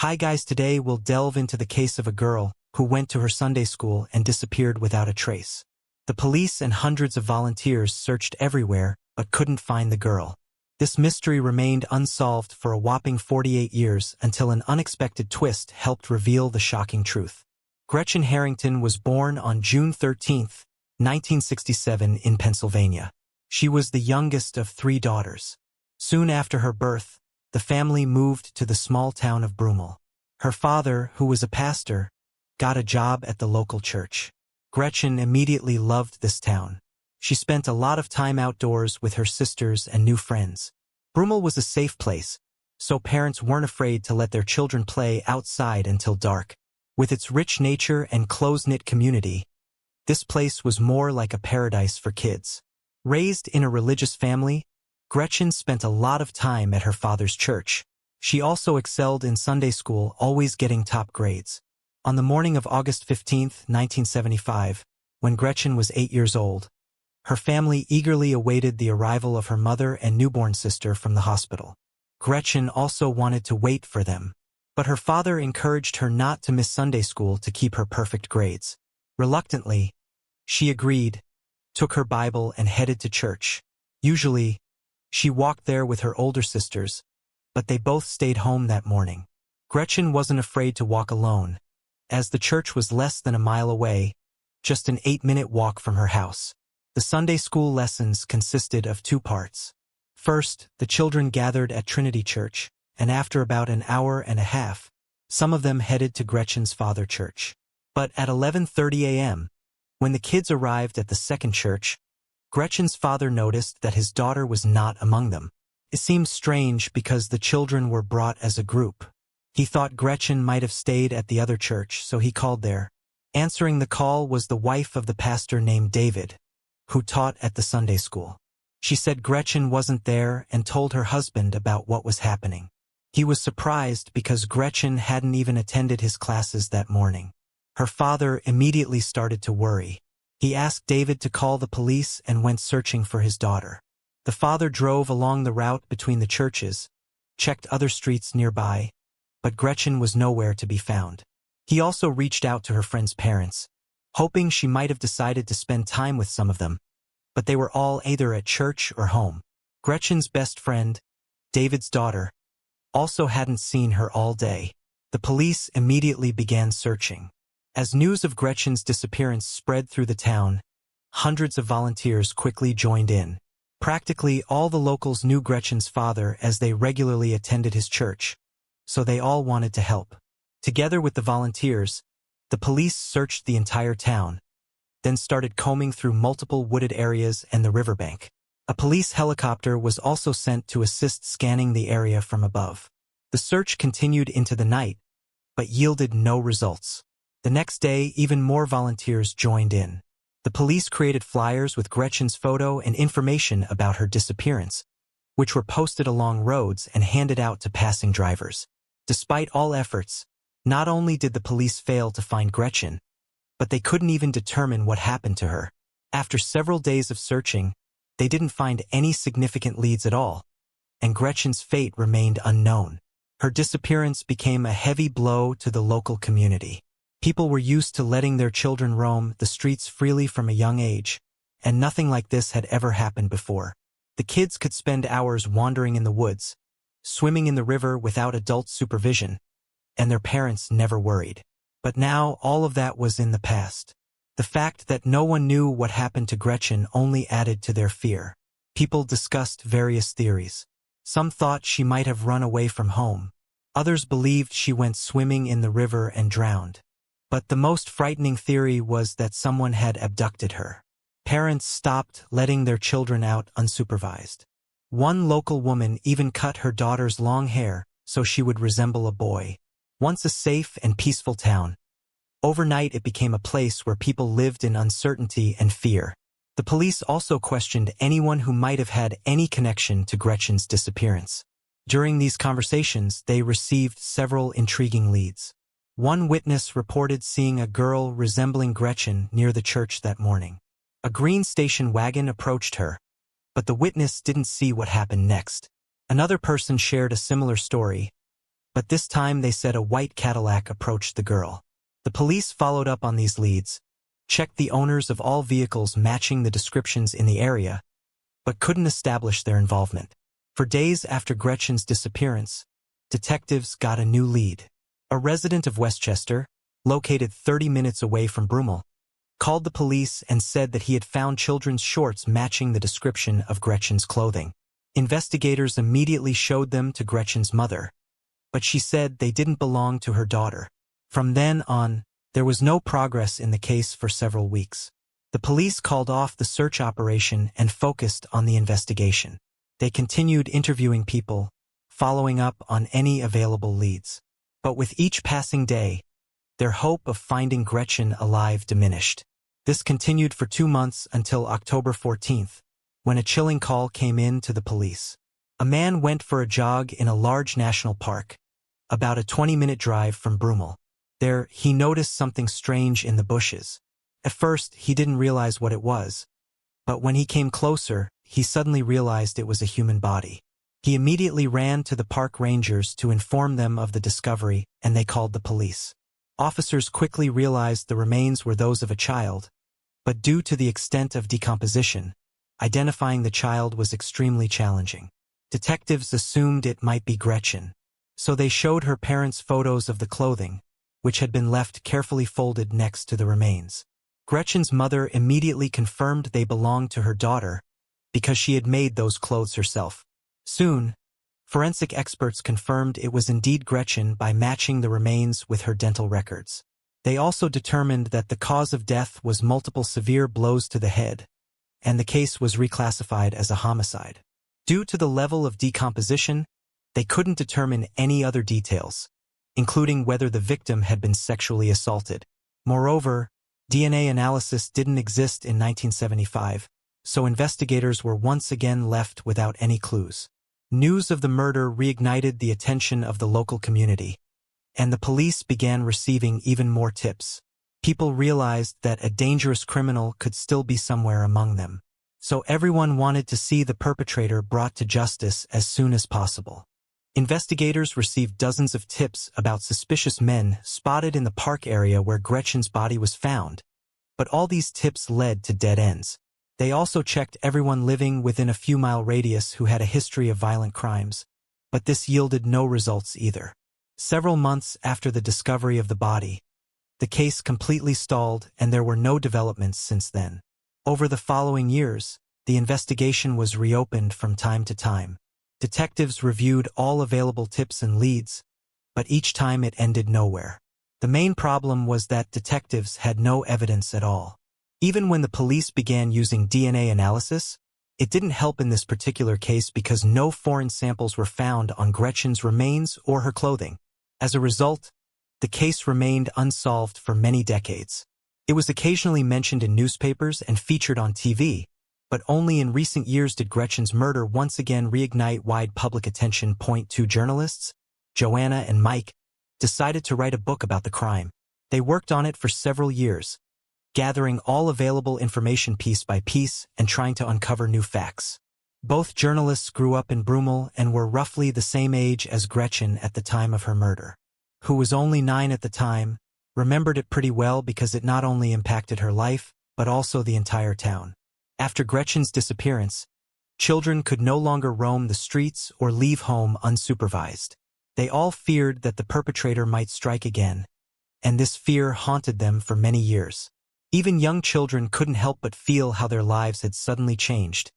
Hi guys, today we'll delve into the case of a girl who went to her Sunday school and disappeared without a trace. The police and hundreds of volunteers searched everywhere but couldn't find the girl. This mystery remained unsolved for a whopping 48 years until an unexpected twist helped reveal the shocking truth. Gretchen Harrington was born on June 13, 1967 in Pennsylvania. She was the youngest of 3 daughters. Soon after her birth, the family moved to the small town of Brummel. Her father, who was a pastor, got a job at the local church. Gretchen immediately loved this town. She spent a lot of time outdoors with her sisters and new friends. Brummel was a safe place, so parents weren't afraid to let their children play outside until dark. With its rich nature and close-knit community, this place was more like a paradise for kids. Raised in a religious family, Gretchen spent a lot of time at her father's church. She also excelled in Sunday school, always getting top grades. On the morning of August 15, 1975, when Gretchen was 8 years old, her family eagerly awaited the arrival of her mother and newborn sister from the hospital. Gretchen also wanted to wait for them, but her father encouraged her not to miss Sunday school to keep her perfect grades. Reluctantly, she agreed, took her Bible and headed to church. Usually, she walked there with her older sisters, but they both stayed home that morning. Gretchen wasn't afraid to walk alone, as the church was less than a mile away, just an 8-minute walk from her house. The Sunday school lessons consisted of 2 parts. First, the children gathered at Trinity Church, and after about an hour and a half, some of them headed to Gretchen's father church. But at 11:30 a.m., when the kids arrived at the second church, Gretchen's father noticed that his daughter was not among them. It seemed strange because the children were brought as a group. He thought Gretchen might have stayed at the other church, so he called there. Answering the call was the wife of the pastor named David, who taught at the Sunday school. She said Gretchen wasn't there and told her husband about what was happening. He was surprised because Gretchen hadn't even attended his classes that morning. Her father immediately started to worry. He asked David to call the police and went searching for his daughter. The father drove along the route between the churches, checked other streets nearby, but Gretchen was nowhere to be found. He also reached out to her friend's parents, hoping she might have decided to spend time with some of them, but they were all either at church or home. Gretchen's best friend, David's daughter, also hadn't seen her all day. The police immediately began searching. As news of Gretchen's disappearance spread through the town, hundreds of volunteers quickly joined in. Practically all the locals knew Gretchen's father as they regularly attended his church, so they all wanted to help. Together with the volunteers, the police searched the entire town, then started combing through multiple wooded areas and the riverbank. A police helicopter was also sent to assist scanning the area from above. The search continued into the night, but yielded no results. The next day, even more volunteers joined in. The police created flyers with Gretchen's photo and information about her disappearance, which were posted along roads and handed out to passing drivers. Despite all efforts, not only did the police fail to find Gretchen, but they couldn't even determine what happened to her. After several days of searching, they didn't find any significant leads at all, and Gretchen's fate remained unknown. Her disappearance became a heavy blow to the local community. People were used to letting their children roam the streets freely from a young age, and nothing like this had ever happened before. The kids could spend hours wandering in the woods, swimming in the river without adult supervision, and their parents never worried. But now all of that was in the past. The fact that no one knew what happened to Gretchen only added to their fear. People discussed various theories. Some thought she might have run away from home. Others believed she went swimming in the river and drowned. But the most frightening theory was that someone had abducted her. Parents stopped letting their children out unsupervised. One local woman even cut her daughter's long hair so she would resemble a boy. Once a safe and peaceful town, overnight it became a place where people lived in uncertainty and fear. The police also questioned anyone who might have had any connection to Gretchen's disappearance. During these conversations, they received several intriguing leads. One witness reported seeing a girl resembling Gretchen near the church that morning. A green station wagon approached her, but the witness didn't see what happened next. Another person shared a similar story, But this time they said a white Cadillac approached the girl. The police followed up on these leads, checked the owners of all vehicles matching the descriptions in the area, but couldn't establish their involvement. For days after Gretchen's disappearance, detectives got a new lead. A resident of Westchester, located 30 minutes away from Brummel, called the police and said that he had found children's shorts matching the description of Gretchen's clothing. Investigators immediately showed them to Gretchen's mother, but she said they didn't belong to her daughter. From then on, there was no progress in the case for several weeks. The police called off the search operation and focused on the investigation. They continued interviewing people, following up on any available leads. But with each passing day, their hope of finding Gretchen alive diminished. This continued for 2 months until October 14th, when a chilling call came in to the police. A man went for a jog in a large national park, about a 20-minute drive from Brummel. There, he noticed something strange in the bushes. At first, he didn't realize what it was, but when he came closer, he suddenly realized it was a human body. He immediately ran to the park rangers to inform them of the discovery, and they called the police. Officers quickly realized the remains were those of a child, but due to the extent of decomposition, identifying the child was extremely challenging. Detectives assumed it might be Gretchen, so they showed her parents photos of the clothing, which had been left carefully folded next to the remains. Gretchen's mother immediately confirmed they belonged to her daughter because she had made those clothes herself. Soon, forensic experts confirmed it was indeed Gretchen by matching the remains with her dental records. They also determined that the cause of death was multiple severe blows to the head, and the case was reclassified as a homicide. Due to the level of decomposition, they couldn't determine any other details, including whether the victim had been sexually assaulted. Moreover, DNA analysis didn't exist in 1975, so investigators were once again left without any clues. News of the murder reignited the attention of the local community, and the police began receiving even more tips. People realized that a dangerous criminal could still be somewhere among them, so everyone wanted to see the perpetrator brought to justice as soon as possible. Investigators received dozens of tips about suspicious men spotted in the park area where Gretchen's body was found, but all these tips led to dead ends. They also checked everyone living within a few-mile radius who had a history of violent crimes, but this yielded no results either. Several months after the discovery of the body, the case completely stalled and there were no developments since then. Over the following years, the investigation was reopened from time to time. Detectives reviewed all available tips and leads, but each time it ended nowhere. The main problem was that detectives had no evidence at all. Even when the police began using DNA analysis, it didn't help in this particular case because no foreign samples were found on Gretchen's remains or her clothing. As a result, the case remained unsolved for many decades. It was occasionally mentioned in newspapers and featured on TV, but only in recent years did Gretchen's murder once again reignite wide public attention. Two journalists, Joanna and Mike, decided to write a book about the crime. They worked on it for several years, gathering all available information piece by piece and trying to uncover new facts. Both journalists grew up in Brummel and were roughly the same age as Gretchen at the time of her murder. Who was only 9 at the time, remembered it pretty well because it not only impacted her life, but also the entire town. After Gretchen's disappearance, children could no longer roam the streets or leave home unsupervised. They all feared that the perpetrator might strike again, and this fear haunted them for many years. Even young children couldn't help but feel how their lives had suddenly changed,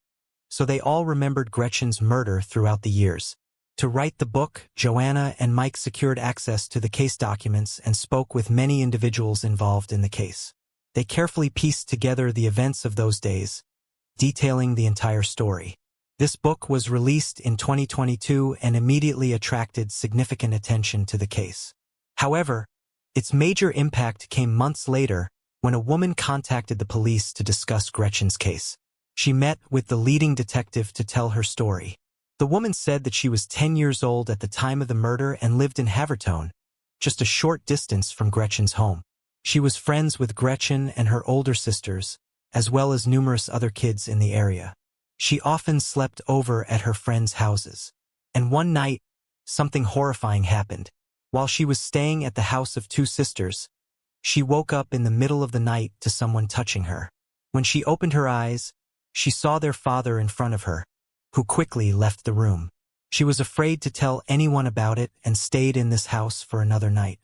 so they all remembered Gretchen's murder throughout the years. To write the book, Joanna and Mike secured access to the case documents and spoke with many individuals involved in the case. They carefully pieced together the events of those days, detailing the entire story. This book was released in 2022 and immediately attracted significant attention to the case. However, its major impact came months later when a woman contacted the police to discuss Gretchen's case. She met with the leading detective to tell her story. The woman said that she was 10 years old at the time of the murder and lived in Havertone, just a short distance from Gretchen's home. She was friends with Gretchen and her older sisters, as well as numerous other kids in the area. She often slept over at her friends' houses. And one night, something horrifying happened. While she was staying at the house of two sisters, she woke up in the middle of the night to someone touching her. When she opened her eyes, she saw their father in front of her, who quickly left the room. She was afraid to tell anyone about it and stayed in this house for another night.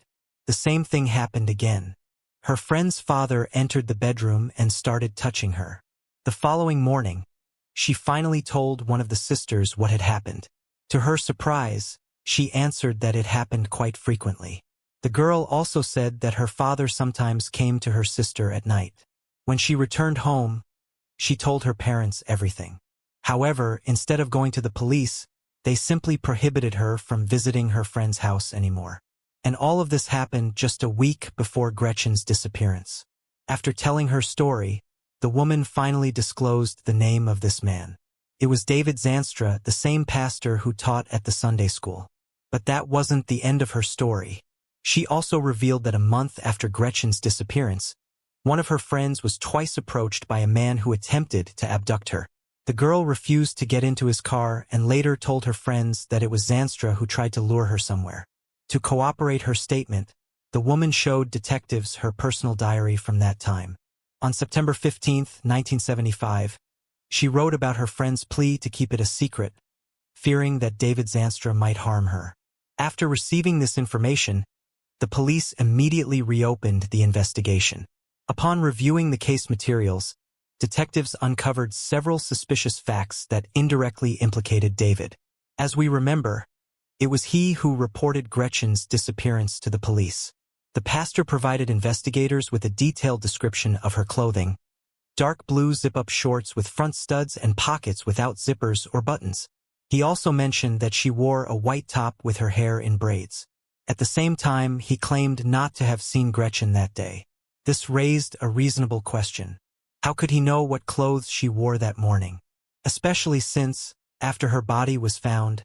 The same thing happened again. Her friend's father entered the bedroom and started touching her. The following morning, she finally told one of the sisters what had happened. To her surprise, she answered that it happened quite frequently. The girl also said that her father sometimes came to her sister at night. When she returned home, she told her parents everything. However, instead of going to the police, they simply prohibited her from visiting her friend's house anymore. And all of this happened just a week before Gretchen's disappearance. After telling her story, the woman finally disclosed the name of this man. It was David Zanstra, the same pastor who taught at the Sunday school. But that wasn't the end of her story. She also revealed that a month after Gretchen's disappearance, one of her friends was twice approached by a man who attempted to abduct her. The girl refused to get into his car and later told her friends that it was Zanstra who tried to lure her somewhere. To corroborate her statement, the woman showed detectives her personal diary from that time. On September 15, 1975, she wrote about her friend's plea to keep it a secret, fearing that David Zanstra might harm her. After receiving this information, the police immediately reopened the investigation. Upon reviewing the case materials, detectives uncovered several suspicious facts that indirectly implicated David. As we remember, it was he who reported Gretchen's disappearance to the police. The pastor provided investigators with a detailed description of her clothing: dark blue zip-up shorts with front studs and pockets without zippers or buttons. He also mentioned that she wore a white top with her hair in braids. At the same time, he claimed not to have seen Gretchen that day. This raised a reasonable question. How could he know what clothes she wore that morning? Especially since, after her body was found,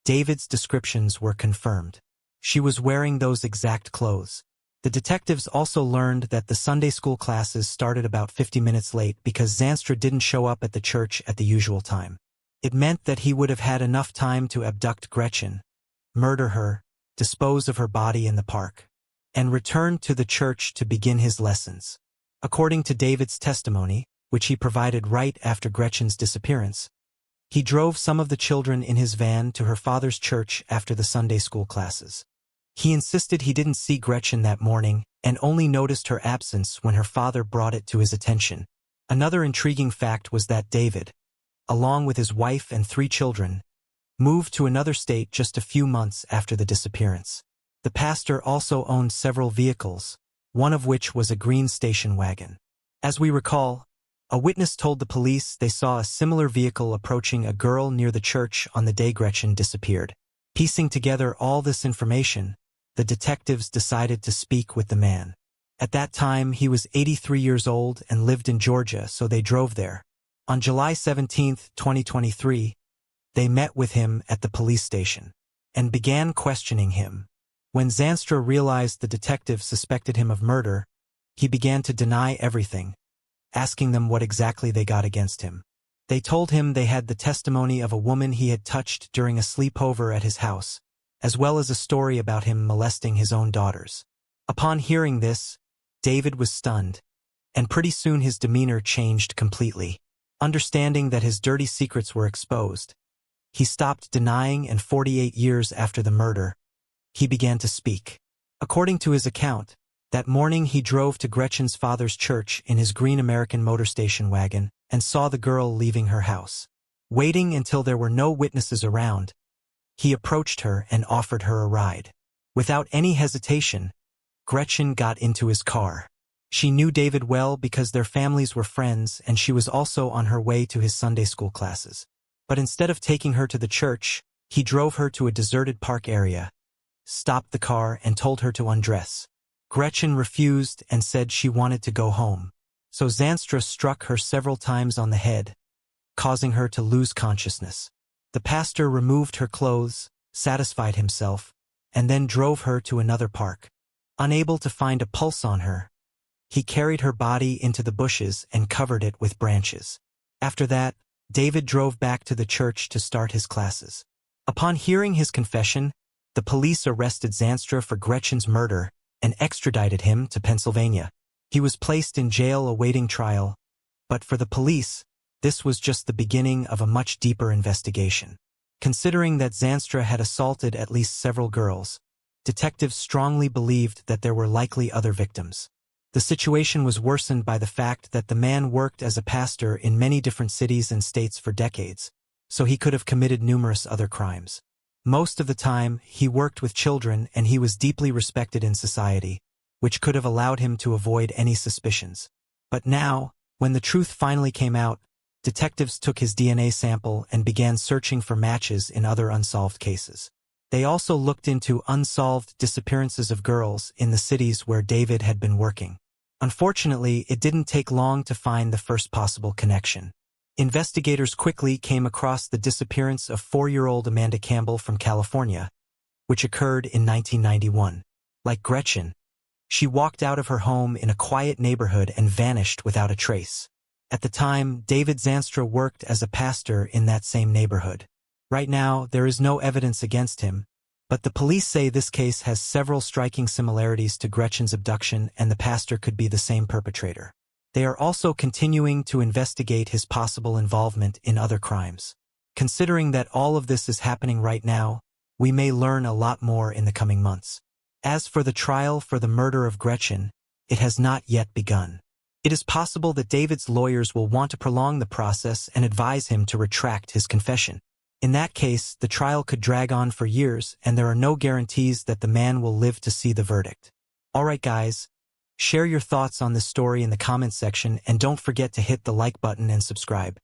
David's descriptions were confirmed. She was wearing those exact clothes. The detectives also learned that the Sunday school classes started about 50 minutes late because Zanstra didn't show up at the church at the usual time. It meant that he would have had enough time to abduct Gretchen, murder her, dispose of her body in the park, and return to the church to begin his lessons. According to David's testimony, which he provided right after Gretchen's disappearance, he drove some of the children in his van to her father's church after the Sunday school classes. He insisted he didn't see Gretchen that morning and only noticed her absence when her father brought it to his attention. Another intriguing fact was that David, along with his wife and 3 children, moved to another state just a few months after the disappearance. The pastor also owned several vehicles, one of which was a green station wagon. As we recall, a witness told the police they saw a similar vehicle approaching a girl near the church on the day Gretchen disappeared. Piecing together all this information, the detectives decided to speak with the man. At that time, he was 83 years old and lived in Georgia, so they drove there. On July 17, 2023, they met with him at the police station and began questioning him. When Zanstra realized the detectives suspected him of murder, he began to deny everything, asking them what exactly they got against him. They told him they had the testimony of a woman he had touched during a sleepover at his house, as well as a story about him molesting his own daughters. Upon hearing this, David was stunned, and pretty soon his demeanor changed completely. Understanding that his dirty secrets were exposed, he stopped denying, and 48 years after the murder, he began to speak. According to his account, that morning he drove to Gretchen's father's church in his green American motor station wagon and saw the girl leaving her house. Waiting until there were no witnesses around, he approached her and offered her a ride. Without any hesitation, Gretchen got into his car. She knew David well because their families were friends, and she was also on her way to his Sunday school classes. But instead of taking her to the church, he drove her to a deserted park area, stopped the car, and told her to undress. Gretchen refused and said she wanted to go home. So Zanstra struck her several times on the head, causing her to lose consciousness. The pastor removed her clothes, satisfied himself, and then drove her to another park. Unable to find a pulse on her, he carried her body into the bushes and covered it with branches. After that, David drove back to the church to start his classes. Upon hearing his confession, the police arrested Zanstra for Gretchen's murder and extradited him to Pennsylvania. He was placed in jail awaiting trial, but for the police, this was just the beginning of a much deeper investigation. Considering that Zanstra had assaulted at least several girls, detectives strongly believed that there were likely other victims. The situation was worsened by the fact that the man worked as a pastor in many different cities and states for decades, so he could have committed numerous other crimes. Most of the time, he worked with children and he was deeply respected in society, which could have allowed him to avoid any suspicions. But now, when the truth finally came out, detectives took his DNA sample and began searching for matches in other unsolved cases. They also looked into unsolved disappearances of girls in the cities where David had been working. Unfortunately, it didn't take long to find the first possible connection. Investigators quickly came across the disappearance of 4-year-old Amanda Campbell from California, which occurred in 1991. Like Gretchen, she walked out of her home in a quiet neighborhood and vanished without a trace. At the time, David Zanstra worked as a pastor in that same neighborhood. Right now, there is no evidence against him, but the police say this case has several striking similarities to Gretchen's abduction and the pastor could be the same perpetrator. They are also continuing to investigate his possible involvement in other crimes. Considering that all of this is happening right now, we may learn a lot more in the coming months. As for the trial for the murder of Gretchen, it has not yet begun. It is possible that David's lawyers will want to prolong the process and advise him to retract his confession. In that case, the trial could drag on for years and there are no guarantees that the man will live to see the verdict. Alright guys, share your thoughts on this story in the comments section and don't forget to hit the like button and subscribe.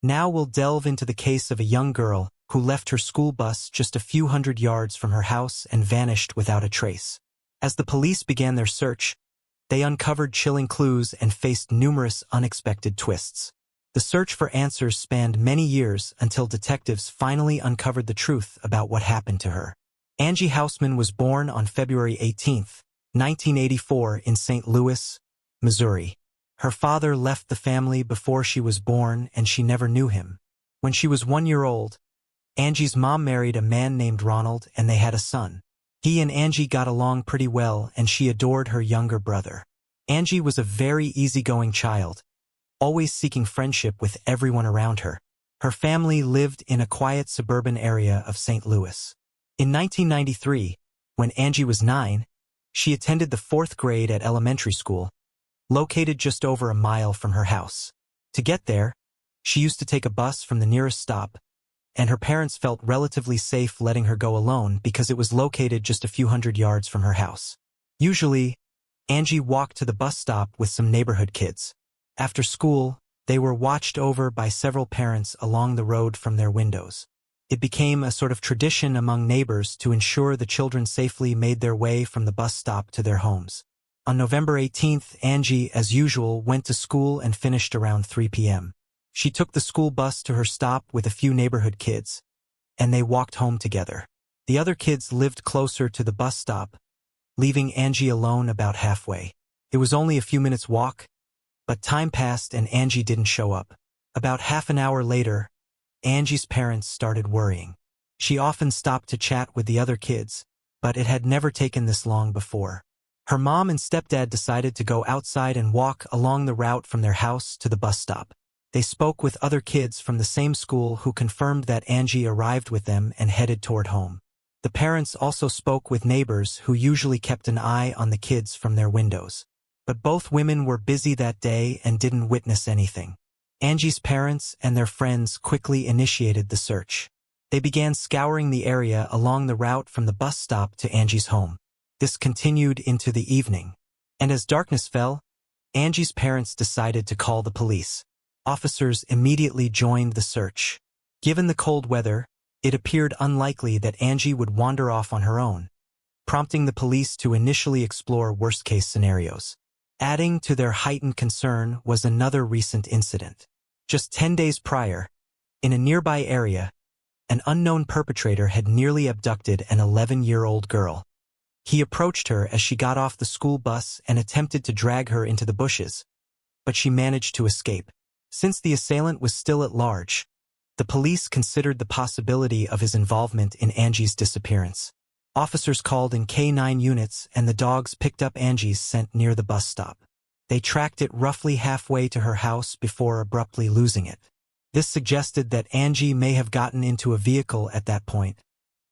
Now we'll delve into the case of a young girl who left her school bus just a few hundred yards from her house and vanished without a trace. As the police began their search, they uncovered chilling clues and faced numerous unexpected twists. The search for answers spanned many years until detectives finally uncovered the truth about what happened to her. Angie Hausman was born on February 18, 1984 in St. Louis, Missouri. Her father left the family before she was born and she never knew him. When she was 1 year old, Angie's mom married a man named Ronald and they had a son. He and Angie got along pretty well and she adored her younger brother. Angie was a very easygoing child, always seeking friendship with everyone around her. Her family lived in a quiet suburban area of St. Louis. In 1993, when Angie was 9, she attended the 4th grade at elementary school, located just over a mile from her house. To get there, she used to take a bus from the nearest stop, and her parents felt relatively safe letting her go alone because it was located just a few hundred yards from her house. Usually, Angie walked to the bus stop with some neighborhood kids. After school, they were watched over by several parents along the road from their windows. It became a sort of tradition among neighbors to ensure the children safely made their way from the bus stop to their homes. On November 18th, Angie, as usual, went to school and finished around 3 p.m. She took the school bus to her stop with a few neighborhood kids, and they walked home together. The other kids lived closer to the bus stop, leaving Angie alone about halfway. It was only a few minutes' walk, but time passed and Angie didn't show up. About half an hour later, Angie's parents started worrying. She often stopped to chat with the other kids, but it had never taken this long before. Her mom and stepdad decided to go outside and walk along the route from their house to the bus stop. They spoke with other kids from the same school who confirmed that Angie arrived with them and headed toward home. The parents also spoke with neighbors who usually kept an eye on the kids from their windows. But both women were busy that day and didn't witness anything. Angie's parents and their friends quickly initiated the search. They began scouring the area along the route from the bus stop to Angie's home. This continued into the evening. And as darkness fell, Angie's parents decided to call the police. Officers immediately joined the search. Given the cold weather, it appeared unlikely that Angie would wander off on her own, prompting the police to initially explore worst-case scenarios. Adding to their heightened concern was another recent incident. Just 10 days prior, in a nearby area, an unknown perpetrator had nearly abducted an 11-year-old girl. He approached her as she got off the school bus and attempted to drag her into the bushes, but she managed to escape. Since the assailant was still at large, the police considered the possibility of his involvement in Angie's disappearance. Officers called in K9 units and the dogs picked up Angie's scent near the bus stop. They tracked it roughly halfway to her house before abruptly losing it. This suggested that Angie may have gotten into a vehicle at that point,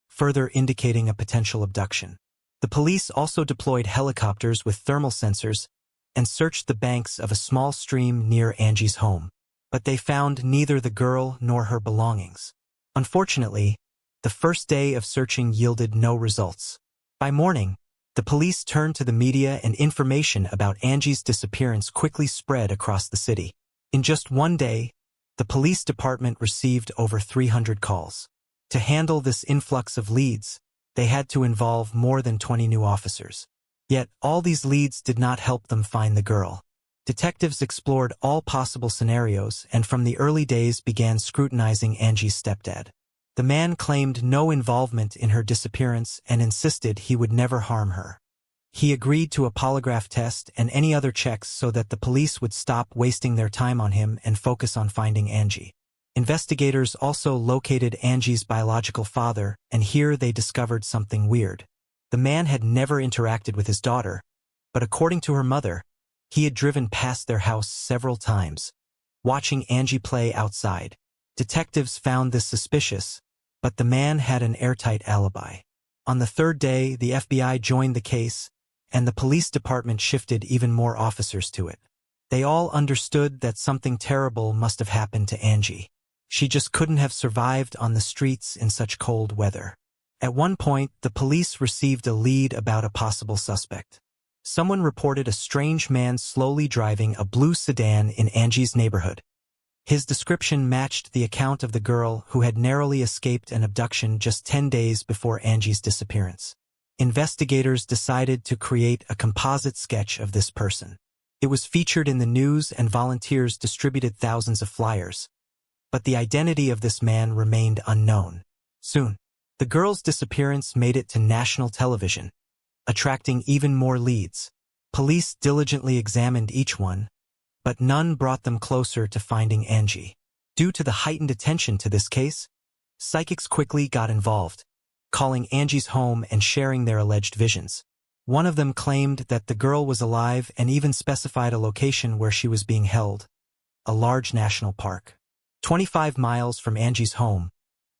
further indicating a potential abduction. The police also deployed helicopters with thermal sensors and searched the banks of a small stream near Angie's home, but they found neither the girl nor her belongings. Unfortunately, the first day of searching yielded no results. By morning, the police turned to the media and information about Angie's disappearance quickly spread across the city. In just one day, the police department received over 300 calls. To handle this influx of leads, they had to involve more than 20 new officers. Yet, all these leads did not help them find the girl. Detectives explored all possible scenarios and from the early days began scrutinizing Angie's stepdad. The man claimed no involvement in her disappearance and insisted he would never harm her. He agreed to a polygraph test and any other checks so that the police would stop wasting their time on him and focus on finding Angie. Investigators also located Angie's biological father, and here they discovered something weird. The man had never interacted with his daughter, but according to her mother, he had driven past their house several times, watching Angie play outside. Detectives found this suspicious, but the man had an airtight alibi. On the third day, the FBI joined the case, and the police department shifted even more officers to it. They all understood that something terrible must have happened to Angie. She just couldn't have survived on the streets in such cold weather. At one point, the police received a lead about a possible suspect. Someone reported a strange man slowly driving a blue sedan in Angie's neighborhood. His description matched the account of the girl who had narrowly escaped an abduction just 10 days before Angie's disappearance. Investigators decided to create a composite sketch of this person. It was featured in the news and volunteers distributed thousands of flyers. But the identity of this man remained unknown. Soon, the girl's disappearance made it to national television, attracting even more leads. Police diligently examined each one, but none brought them closer to finding Angie. Due to the heightened attention to this case, psychics quickly got involved, calling Angie's home and sharing their alleged visions. One of them claimed that the girl was alive and even specified a location where she was being held, a large national park, 25 miles from Angie's home,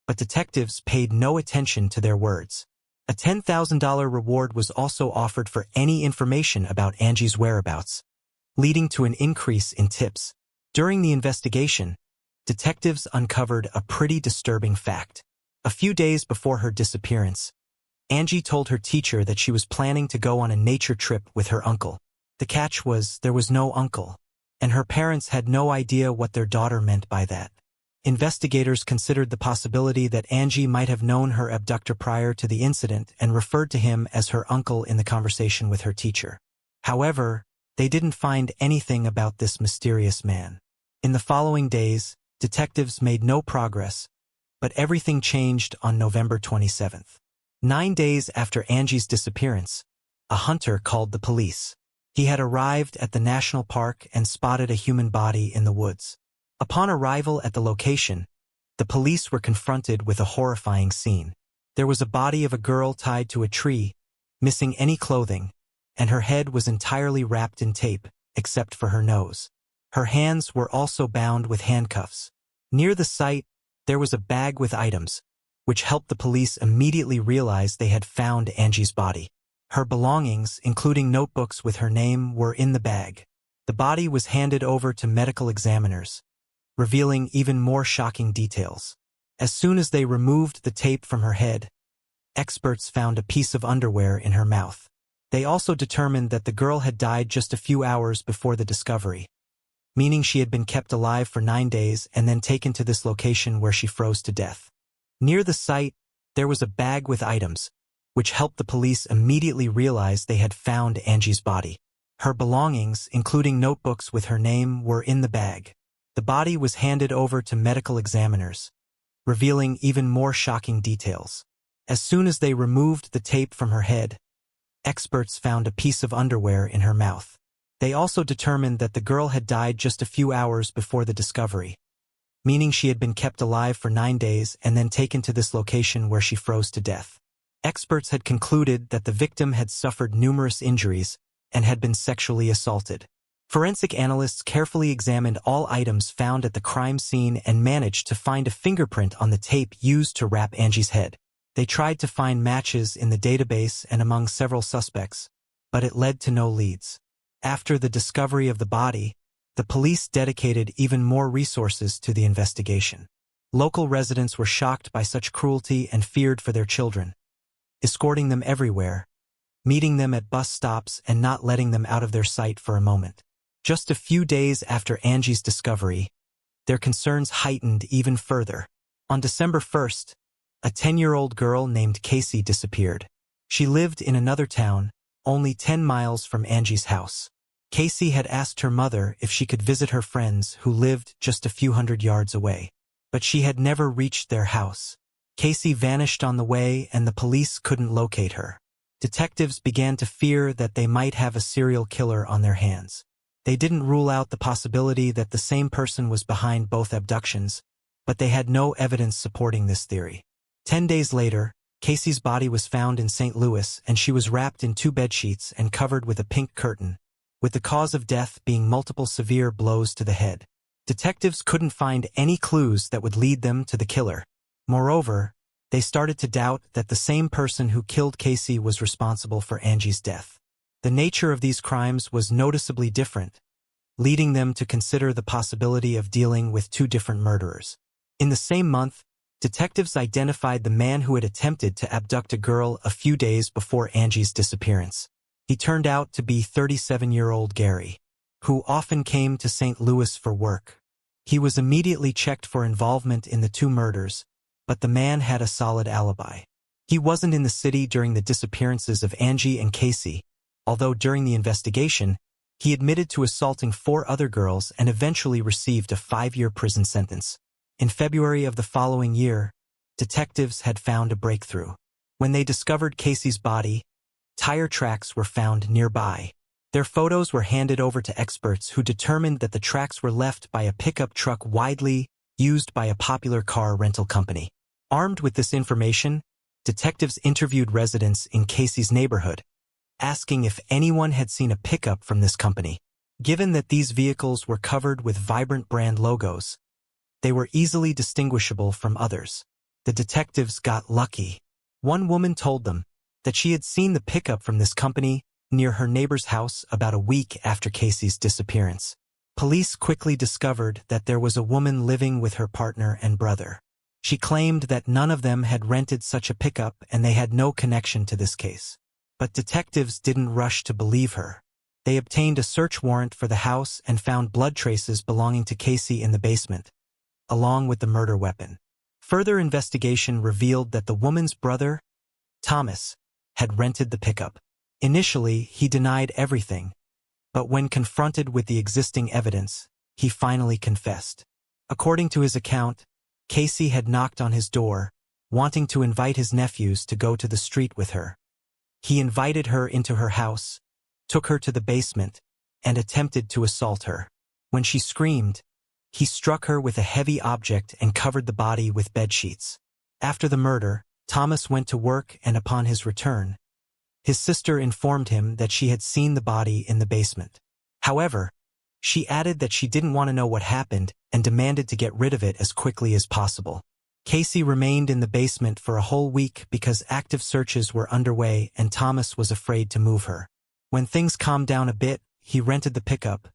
but detectives paid no attention to their words. A $10,000 reward was also offered for any information about Angie's whereabouts, leading to an increase in tips. During the investigation, detectives uncovered a pretty disturbing fact. A few days before her disappearance, Angie told her teacher that she was planning to go on a nature trip with her uncle. The catch was there was no uncle, and her parents had no idea what their daughter meant by that. Investigators considered the possibility that Angie might have known her abductor prior to the incident and referred to him as her uncle in the conversation with her teacher. However, they didn't find anything about this mysterious man. In the following days, detectives made no progress, but everything changed on November 27th. 9 days after Angie's disappearance, a hunter called the police. He had arrived at the national park and spotted a human body in the woods. Upon arrival at the location, the police were confronted with a horrifying scene. There was a body of a girl tied to a tree, missing any clothing, and her head was entirely wrapped in tape, except for her nose. Her hands were also bound with handcuffs. Near the site, there was a bag with items, which helped the police immediately realize they had found Angie's body. Her belongings, including notebooks with her name, were in the bag. The body was handed over to medical examiners, revealing even more shocking details. As soon as they removed the tape from her head, experts found a piece of underwear in her mouth. They also determined that the girl had died just a few hours before the discovery, meaning she had been kept alive for 9 days and then taken to this location where she froze to death. Near the site, there was a bag with items, which helped the police immediately realize they had found Angie's body. Her belongings, including notebooks with her name, were in the bag. The body was handed over to medical examiners, revealing even more shocking details. As soon as they removed the tape from her head, experts found a piece of underwear in her mouth. They also determined that the girl had died just a few hours before the discovery, meaning she had been kept alive for 9 days and then taken to this location where she froze to death. Experts had concluded that the victim had suffered numerous injuries and had been sexually assaulted. Forensic analysts carefully examined all items found at the crime scene and managed to find a fingerprint on the tape used to wrap Angie's head. They tried to find matches in the database and among several suspects, but it led to no leads. After the discovery of the body, the police dedicated even more resources to the investigation. Local residents were shocked by such cruelty and feared for their children, escorting them everywhere, meeting them at bus stops and not letting them out of their sight for a moment. Just a few days after Angie's discovery, their concerns heightened even further. On December 1st, a 10-year-old girl named Casey disappeared. She lived in another town, only 10 miles from Angie's house. Casey had asked her mother if she could visit her friends who lived just a few hundred yards away, but she had never reached their house. Casey vanished on the way and the police couldn't locate her. Detectives began to fear that they might have a serial killer on their hands. They didn't rule out the possibility that the same person was behind both abductions, but they had no evidence supporting this theory. 10 days later, Casey's body was found in St. Louis and she was wrapped in 2 bedsheets and covered with a pink curtain, with the cause of death being multiple severe blows to the head. Detectives couldn't find any clues that would lead them to the killer. Moreover, they started to doubt that the same person who killed Casey was responsible for Angie's death. The nature of these crimes was noticeably different, leading them to consider the possibility of dealing with 2 different murderers. In the same month, detectives identified the man who had attempted to abduct a girl a few days before Angie's disappearance. He turned out to be 37-year-old Gary, who often came to St. Louis for work. He was immediately checked for involvement in the 2 murders, but the man had a solid alibi. He wasn't in the city during the disappearances of Angie and Casey, although during the investigation, he admitted to assaulting 4 other girls and eventually received a 5-year prison sentence. In February of the following year, detectives had found a breakthrough. When they discovered Casey's body, tire tracks were found nearby. Their photos were handed over to experts who determined that the tracks were left by a pickup truck widely used by a popular car rental company. Armed with this information, detectives interviewed residents in Casey's neighborhood, asking if anyone had seen a pickup from this company. Given that these vehicles were covered with vibrant brand logos, they were easily distinguishable from others. The detectives got lucky. One woman told them that she had seen the pickup from this company near her neighbor's house about a week after Casey's disappearance. Police quickly discovered that there was a woman living with her partner and brother. She claimed that none of them had rented such a pickup and they had no connection to this case. But detectives didn't rush to believe her. They obtained a search warrant for the house and found blood traces belonging to Casey in the basement, along with the murder weapon. Further investigation revealed that the woman's brother, Thomas, had rented the pickup. Initially, he denied everything, but when confronted with the existing evidence, he finally confessed. According to his account, Casey had knocked on his door, wanting to invite his nephews to go to the street with her. He invited her into her house, took her to the basement, and attempted to assault her. When she screamed, he struck her with a heavy object and covered the body with bedsheets. After the murder, Thomas went to work and upon his return, his sister informed him that she had seen the body in the basement. However, she added that she didn't want to know what happened and demanded to get rid of it as quickly as possible. Casey remained in the basement for a whole week because active searches were underway and Thomas was afraid to move her. When things calmed down a bit, he rented the pickup,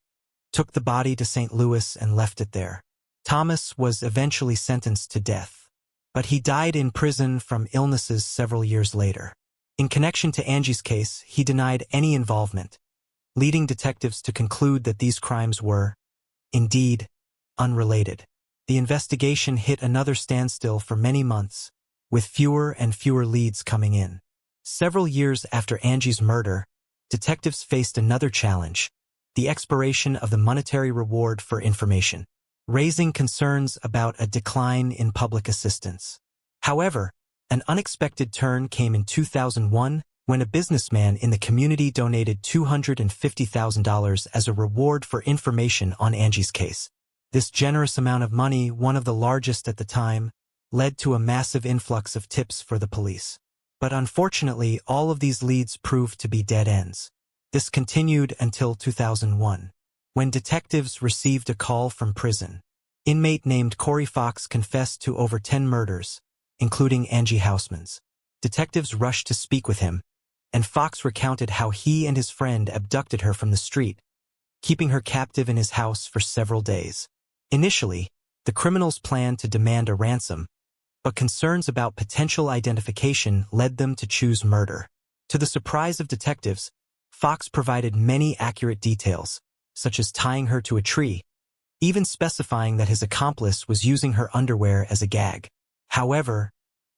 took the body to St. Louis and left it there. Thomas was eventually sentenced to death, but he died in prison from illnesses several years later. In connection to Angie's case, he denied any involvement, leading detectives to conclude that these crimes were, indeed, unrelated. The investigation hit another standstill for many months, with fewer and fewer leads coming in. Several years after Angie's murder, detectives faced another challenge, the expiration of the monetary reward for information, raising concerns about a decline in public assistance. However, an unexpected turn came in 2001 when a businessman in the community donated $250,000 as a reward for information on Angie's case. This generous amount of money, one of the largest at the time, led to a massive influx of tips for the police. But unfortunately, all of these leads proved to be dead ends. This continued until 2001, when detectives received a call from prison. Inmate named Corey Fox confessed to over 10 murders, including Angie Houseman's. Detectives rushed to speak with him, and Fox recounted how he and his friend abducted her from the street, keeping her captive in his house for several days. Initially, the criminals planned to demand a ransom, but concerns about potential identification led them to choose murder. To the surprise of detectives, Fox provided many accurate details, such as tying her to a tree, even specifying that his accomplice was using her underwear as a gag. However,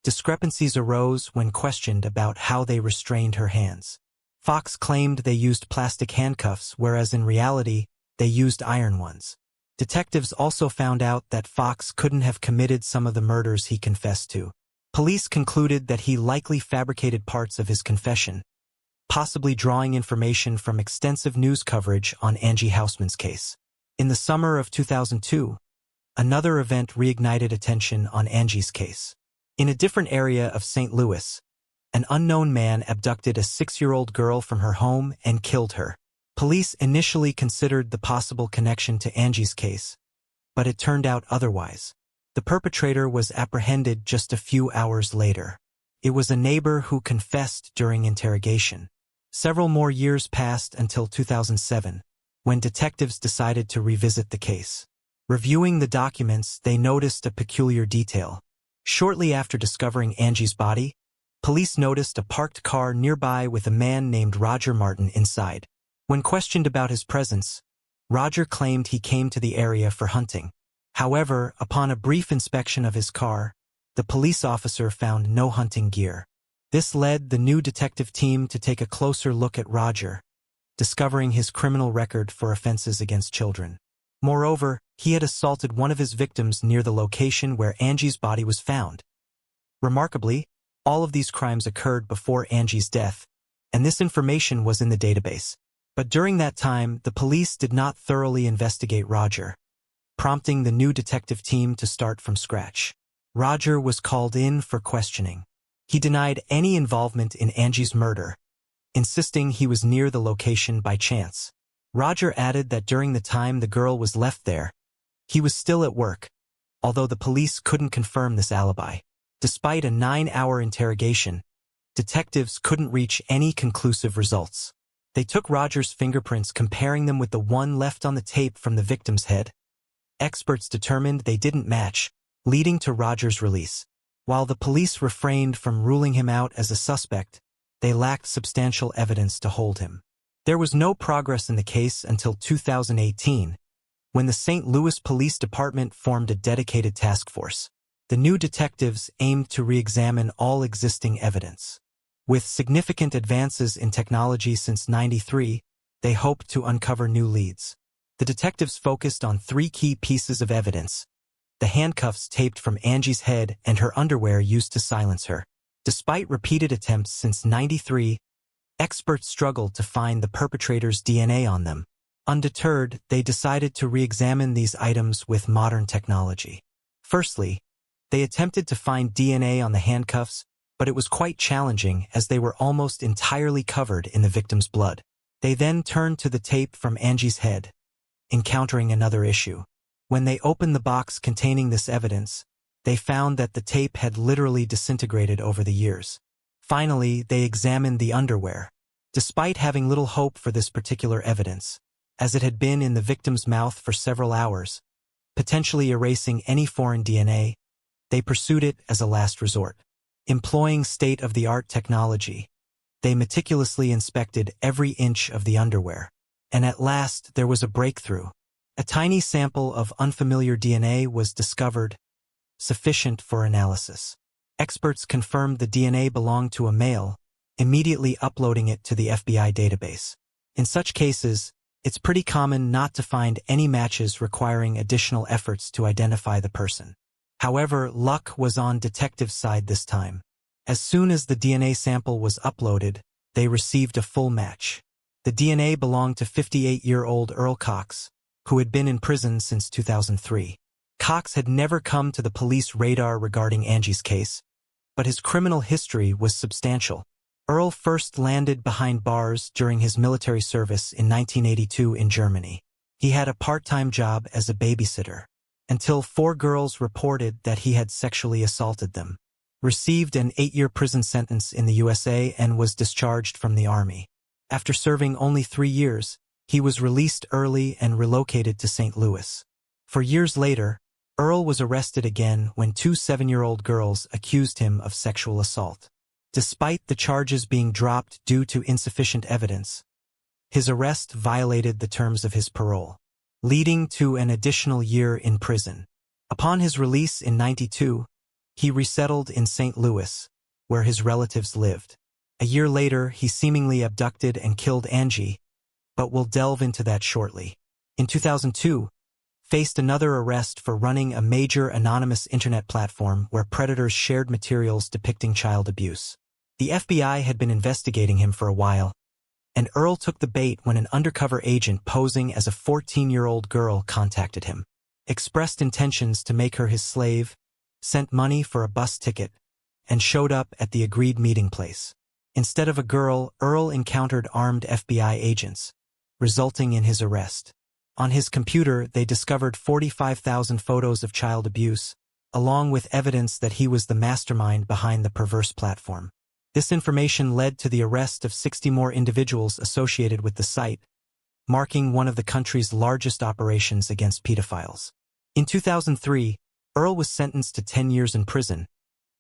discrepancies arose when questioned about how they restrained her hands. Fox claimed they used plastic handcuffs, whereas in reality, they used iron ones. Detectives also found out that Fox couldn't have committed some of the murders he confessed to. Police concluded that he likely fabricated parts of his confession, possibly drawing information from extensive news coverage on Angie Houseman's case. In the summer of 2002, another event reignited attention on Angie's case. In a different area of St. Louis, an unknown man abducted a 6-year-old girl from her home and killed her. Police initially considered the possible connection to Angie's case, but it turned out otherwise. The perpetrator was apprehended just a few hours later. It was a neighbor who confessed during interrogation. Several more years passed until 2007, when detectives decided to revisit the case. Reviewing the documents, they noticed a peculiar detail. Shortly after discovering Angie's body, police noticed a parked car nearby with a man named Roger Martin inside. When questioned about his presence, Roger claimed he came to the area for hunting. However, upon a brief inspection of his car, the police officer found no hunting gear. This led the new detective team to take a closer look at Roger, discovering his criminal record for offenses against children. Moreover, he had assaulted one of his victims near the location where Angie's body was found. Remarkably, all of these crimes occurred before Angie's death, and this information was in the database. But during that time, the police did not thoroughly investigate Roger, prompting the new detective team to start from scratch. Roger was called in for questioning. He denied any involvement in Angie's murder, insisting he was near the location by chance. Roger added that during the time the girl was left there, he was still at work, although the police couldn't confirm this alibi. Despite a 9-hour interrogation, detectives couldn't reach any conclusive results. They took Roger's fingerprints, comparing them with the one left on the tape from the victim's head. Experts determined they didn't match, leading to Roger's release. While the police refrained from ruling him out as a suspect, they lacked substantial evidence to hold him. There was no progress in the case until 2018, when the St. Louis Police Department formed a dedicated task force. The new detectives aimed to re-examine all existing evidence. With significant advances in technology since '93, they hoped to uncover new leads. The detectives focused on 3 key pieces of evidence: the handcuffs taped from Angie's head and her underwear used to silence her. Despite repeated attempts since '93, experts struggled to find the perpetrator's DNA on them. Undeterred, they decided to re-examine these items with modern technology. Firstly, they attempted to find DNA on the handcuffs, but it was quite challenging as they were almost entirely covered in the victim's blood. They then turned to the tape from Angie's head, encountering another issue. When they opened the box containing this evidence, they found that the tape had literally disintegrated over the years. Finally, they examined the underwear. Despite having little hope for this particular evidence, as it had been in the victim's mouth for several hours, potentially erasing any foreign DNA, they pursued it as a last resort. Employing state-of-the-art technology, they meticulously inspected every inch of the underwear. And at last, there was a breakthrough. A tiny sample of unfamiliar DNA was discovered, sufficient for analysis. Experts confirmed the DNA belonged to a male, immediately uploading it to the FBI database. In such cases, it's pretty common not to find any matches requiring additional efforts to identify the person. However, luck was on detectives' side this time. As soon as the DNA sample was uploaded, they received a full match. The DNA belonged to 58-year-old Earl Cox, who had been in prison since 2003. Cox had never come to the police radar regarding Angie's case, but his criminal history was substantial. Earl first landed behind bars during his military service in 1982 in Germany. He had a part-time job as a babysitter, until 4 girls reported that he had sexually assaulted them. Received an 8-year prison sentence in the USA and was discharged from the Army. After serving only 3 years, he was released early and relocated to St. Louis. 4 years later, Earl was arrested again when 2 7-year-old girls accused him of sexual assault. Despite the charges being dropped due to insufficient evidence, his arrest violated the terms of his parole, leading to an additional year in prison. Upon his release in '92, he resettled in St. Louis, where his relatives lived. A year later, he seemingly abducted and killed Angie, but we'll delve into that shortly. In 2002, faced another arrest for running a major anonymous internet platform where predators shared materials depicting child abuse. The FBI had been investigating him for a while, and Earl took the bait when an undercover agent posing as a 14-year-old girl contacted him, expressed intentions to make her his slave, sent money for a bus ticket, and showed up at the agreed meeting place. Instead of a girl, Earl encountered armed FBI agents, resulting in his arrest. On his computer, they discovered 45,000 photos of child abuse, along with evidence that he was the mastermind behind the perverse platform. This information led to the arrest of 60 more individuals associated with the site, marking one of the country's largest operations against pedophiles. In 2003, Earl was sentenced to 10 years in prison,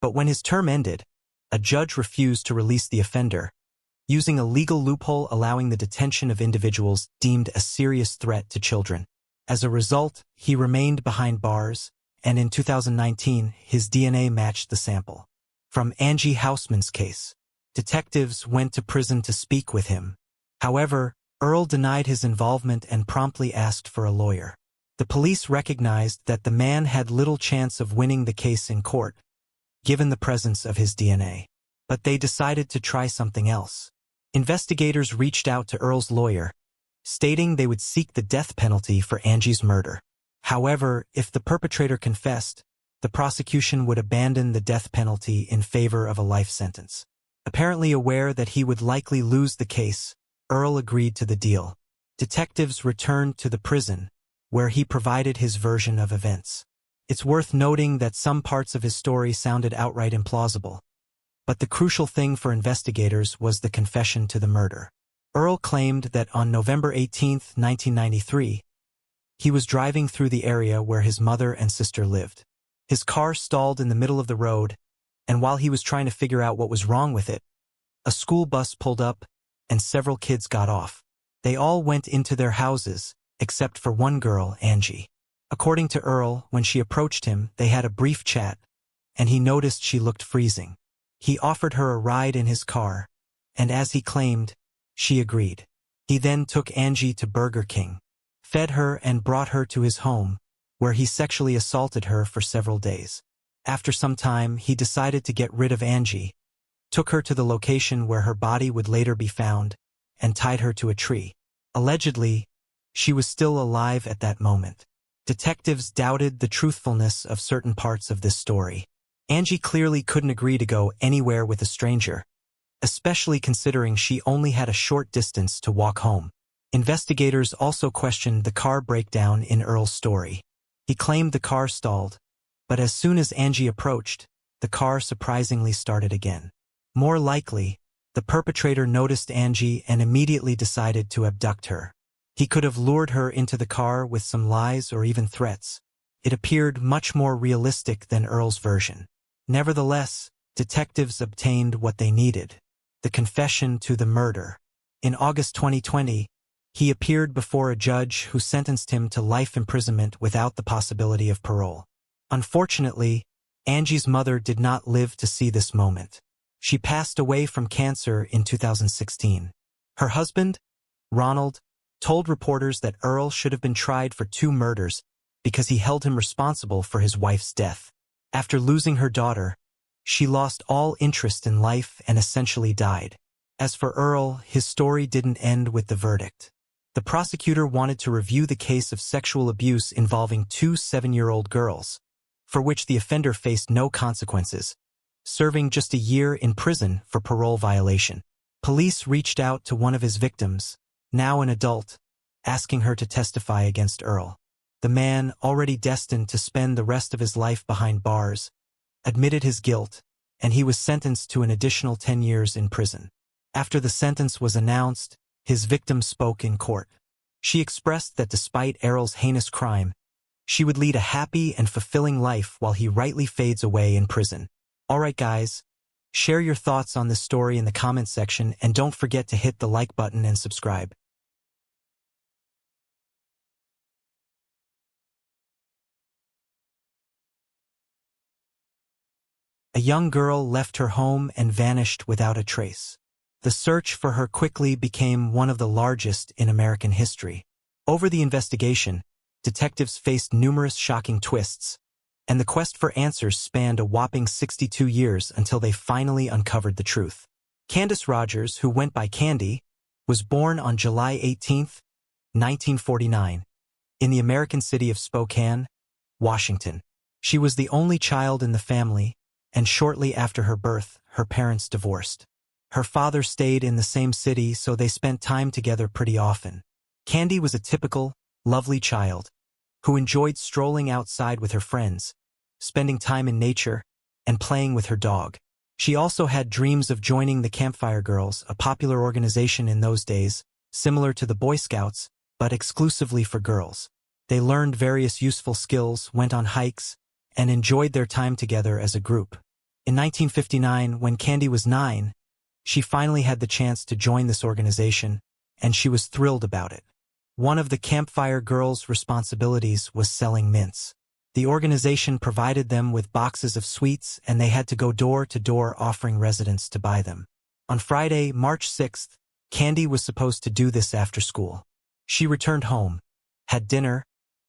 but when his term ended, a judge refused to release the offender, using a legal loophole allowing the detention of individuals deemed a serious threat to children. As a result, he remained behind bars, and in 2019, his DNA matched the sample. From Angie Hausman's case, detectives went to prison to speak with him. However, Earl denied his involvement and promptly asked for a lawyer. The police recognized that the man had little chance of winning the case in court, given the presence of his DNA. But they decided to try something else. Investigators reached out to Earl's lawyer, stating they would seek the death penalty for Angie's murder. However, if the perpetrator confessed, the prosecution would abandon the death penalty in favor of a life sentence. Apparently aware that he would likely lose the case, Earl agreed to the deal. Detectives returned to the prison, where he provided his version of events. It's worth noting that some parts of his story sounded outright implausible, but the crucial thing for investigators was the confession to the murder. Earl claimed that on November 18, 1993, he was driving through the area where his mother and sister lived. His car stalled in the middle of the road, and while he was trying to figure out what was wrong with it, a school bus pulled up and several kids got off. They all went into their houses, except for one girl, Angie. According to Earl, when she approached him, they had a brief chat, and he noticed she looked freezing. He offered her a ride in his car, and as he claimed, she agreed. He then took Angie to Burger King, fed her and brought her to his home, where he sexually assaulted her for several days. After some time, he decided to get rid of Angie, took her to the location where her body would later be found, and tied her to a tree. Allegedly, she was still alive at that moment. Detectives doubted the truthfulness of certain parts of this story. Angie clearly couldn't agree to go anywhere with a stranger, especially considering she only had a short distance to walk home. Investigators also questioned the car breakdown in Earl's story. He claimed the car stalled, but as soon as Angie approached, the car surprisingly started again. More likely, the perpetrator noticed Angie and immediately decided to abduct her. He could have lured her into the car with some lies or even threats. It appeared much more realistic than Earl's version. Nevertheless, detectives obtained what they needed: the confession to the murder. In August 2020, he appeared before a judge who sentenced him to life imprisonment without the possibility of parole. Unfortunately, Angie's mother did not live to see this moment. She passed away from cancer in 2016. Her husband, Ronald, told reporters that Earl should have been tried for 2 murders because he held him responsible for his wife's death. After losing her daughter, she lost all interest in life and essentially died. As for Earl, his story didn't end with the verdict. The prosecutor wanted to review the case of sexual abuse involving two 7-year-old girls, for which the offender faced no consequences, serving just a year in prison for parole violation. Police reached out to one of his victims, now an adult, asking her to testify against Earl. The man, already destined to spend the rest of his life behind bars, admitted his guilt, and he was sentenced to an additional 10 years in prison. After the sentence was announced, his victim spoke in court. She expressed that despite Earl's heinous crime, she would lead a happy and fulfilling life while he rightly fades away in prison. Alright guys, share your thoughts on this story in the comment section and don't forget to hit the like button and subscribe. A young girl left her home and vanished without a trace. The search for her quickly became one of the largest in American history. Over the investigation, detectives faced numerous shocking twists, and the quest for answers spanned a whopping 62 years until they finally uncovered the truth. Candace Rogers, who went by Candy, was born on July 18, 1949, in the American city of Spokane, Washington. She was the only child in the family, and shortly after her birth, her parents divorced. Her father stayed in the same city, so they spent time together pretty often. Candy was a typical, lovely child who enjoyed strolling outside with her friends, spending time in nature, and playing with her dog. She also had dreams of joining the Campfire Girls, a popular organization in those days, similar to the Boy Scouts, but exclusively for girls. They learned various useful skills, went on hikes, and enjoyed their time together as a group. In 1959, when Candy was 9, she finally had the chance to join this organization, and she was thrilled about it. One of the Campfire Girls' responsibilities was selling mints. The organization provided them with boxes of sweets, and they had to go door to door offering residents to buy them. On Friday, March 6th, Candy was supposed to do this after school. She returned home, had dinner,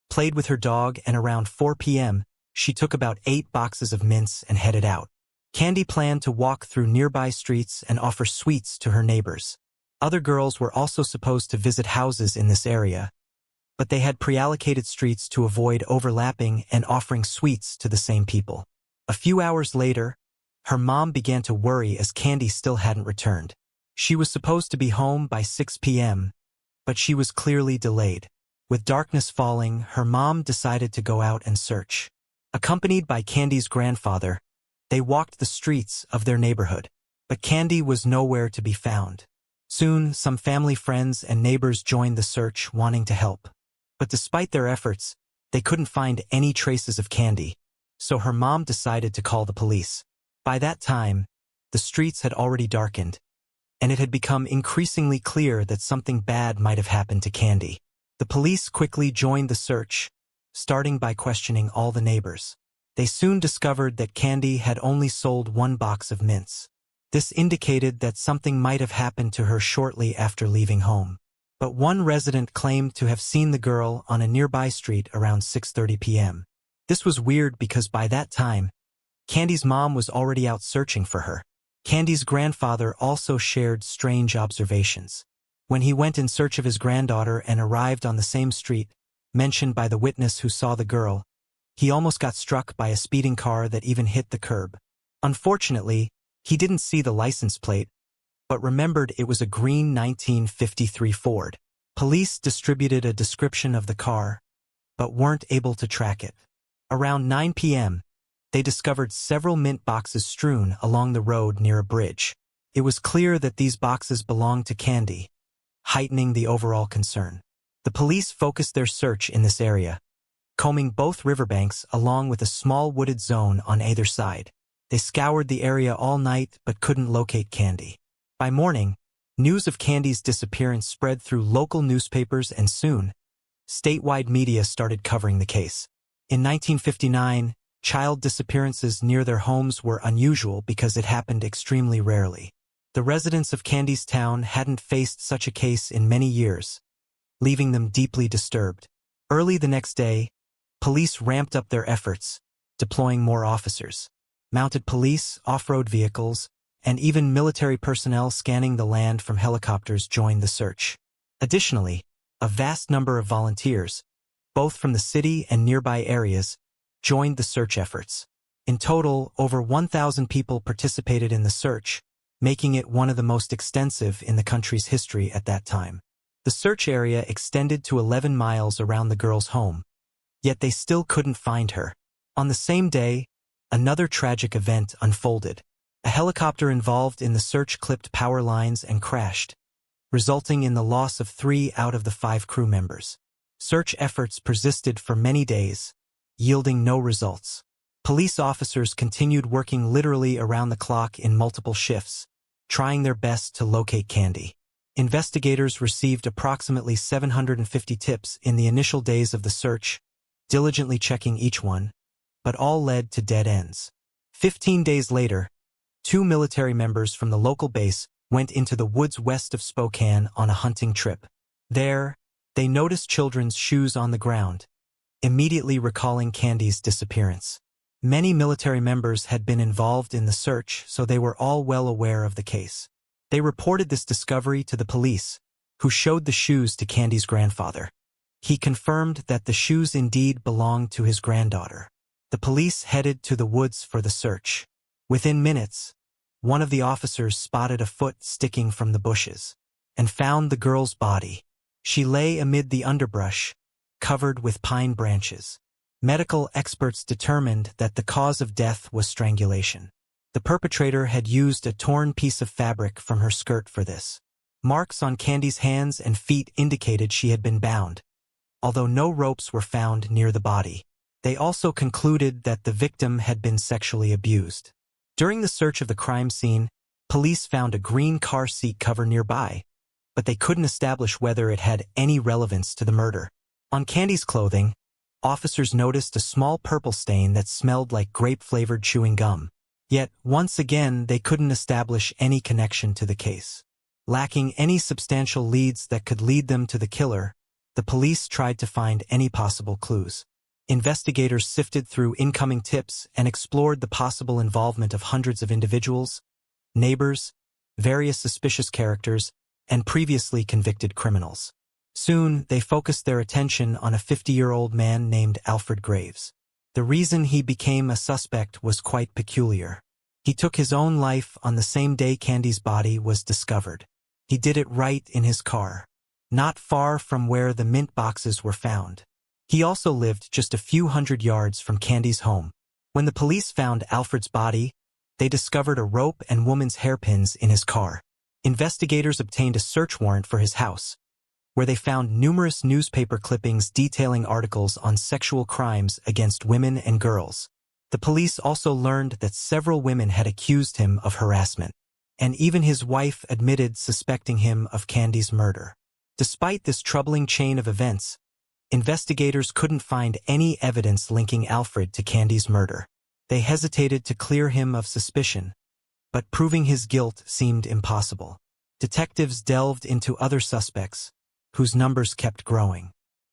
played with her dog, and around 4 p.m., she took about 8 boxes of mints and headed out. Candy planned to walk through nearby streets and offer sweets to her neighbors. Other girls were also supposed to visit houses in this area, but they had pre-allocated streets to avoid overlapping and offering sweets to the same people. A few hours later, her mom began to worry as Candy still hadn't returned. She was supposed to be home by 6 p.m., but she was clearly delayed. With darkness falling, her mom decided to go out and search. Accompanied by Candy's grandfather, they walked the streets of their neighborhood, but Candy was nowhere to be found. Soon, some family friends and neighbors joined the search, wanting to help. But despite their efforts, they couldn't find any traces of Candy, so her mom decided to call the police. By that time, the streets had already darkened, and it had become increasingly clear that something bad might have happened to Candy. The police quickly joined the search, starting by questioning all the neighbors. They soon discovered that Candy had only sold 1 box of mints. This indicated that something might have happened to her shortly after leaving home. But one resident claimed to have seen the girl on a nearby street around 6:30 p.m. This was weird because by that time, Candy's mom was already out searching for her. Candy's grandfather also shared strange observations. When he went in search of his granddaughter and arrived on the same street mentioned by the witness who saw the girl, he almost got struck by a speeding car that even hit the curb. Unfortunately, he didn't see the license plate, but remembered it was a green 1953 Ford. Police distributed a description of the car, but weren't able to track it. Around 9 p.m., they discovered several mint boxes strewn along the road near a bridge. It was clear that these boxes belonged to Candy, heightening the overall concern. The police focused their search in this area, combing both riverbanks along with a small wooded zone on either side. They scoured the area all night but couldn't locate Candy. By morning, news of Candy's disappearance spread through local newspapers, and soon, statewide media started covering the case. In 1959, child disappearances near their homes were unusual because it happened extremely rarely. The residents of Candy's town hadn't faced such a case in many years, leaving them deeply disturbed. Early the next day, police ramped up their efforts, deploying more officers. Mounted police, off-road vehicles, and even military personnel scanning the land from helicopters joined the search. Additionally, a vast number of volunteers, both from the city and nearby areas, joined the search efforts. In total, over 1,000 people participated in the search, making it one of the most extensive in the country's history at that time. The search area extended to 11 miles around the girl's home, yet they still couldn't find her. On the same day, another tragic event unfolded. A helicopter involved in the search clipped power lines and crashed, resulting in the loss of 3 out of the 5 crew members. Search efforts persisted for many days, yielding no results. Police officers continued working literally around the clock in multiple shifts, trying their best to locate Candy. Investigators received approximately 750 tips in the initial days of the search, diligently checking each one, but all led to dead ends. 15 days later, 2 military members from the local base went into the woods west of Spokane on a hunting trip. There, they noticed children's shoes on the ground, immediately recalling Candy's disappearance. Many military members had been involved in the search, so they were all well aware of the case. They reported this discovery to the police, who showed the shoes to Candy's grandfather. He confirmed that the shoes indeed belonged to his granddaughter. The police headed to the woods for the search. Within minutes, one of the officers spotted a foot sticking from the bushes and found the girl's body. She lay amid the underbrush, covered with pine branches. Medical experts determined that the cause of death was strangulation. The perpetrator had used a torn piece of fabric from her skirt for this. Marks on Candy's hands and feet indicated she had been bound, although no ropes were found near the body. They also concluded that the victim had been sexually abused. During the search of the crime scene, police found a green car seat cover nearby, but they couldn't establish whether it had any relevance to the murder. On Candy's clothing, officers noticed a small purple stain that smelled like grape-flavored chewing gum. Yet, once again, they couldn't establish any connection to the case. Lacking any substantial leads that could lead them to the killer, the police tried to find any possible clues. Investigators sifted through incoming tips and explored the possible involvement of hundreds of individuals, neighbors, various suspicious characters, and previously convicted criminals. Soon, they focused their attention on a 50-year-old man named Alfred Graves. The reason he became a suspect was quite peculiar. He took his own life on the same day Candy's body was discovered. He did it right in his car, not far from where the mint boxes were found. He also lived just a few hundred yards from Candy's home. When the police found Alfred's body, they discovered a rope and woman's hairpins in his car. Investigators obtained a search warrant for his house, where they found numerous newspaper clippings detailing articles on sexual crimes against women and girls. The police also learned that several women had accused him of harassment, and even his wife admitted suspecting him of Candy's murder. Despite this troubling chain of events, investigators couldn't find any evidence linking Alfred to Candy's murder. They hesitated to clear him of suspicion, but proving his guilt seemed impossible. Detectives delved into other suspects, whose numbers kept growing.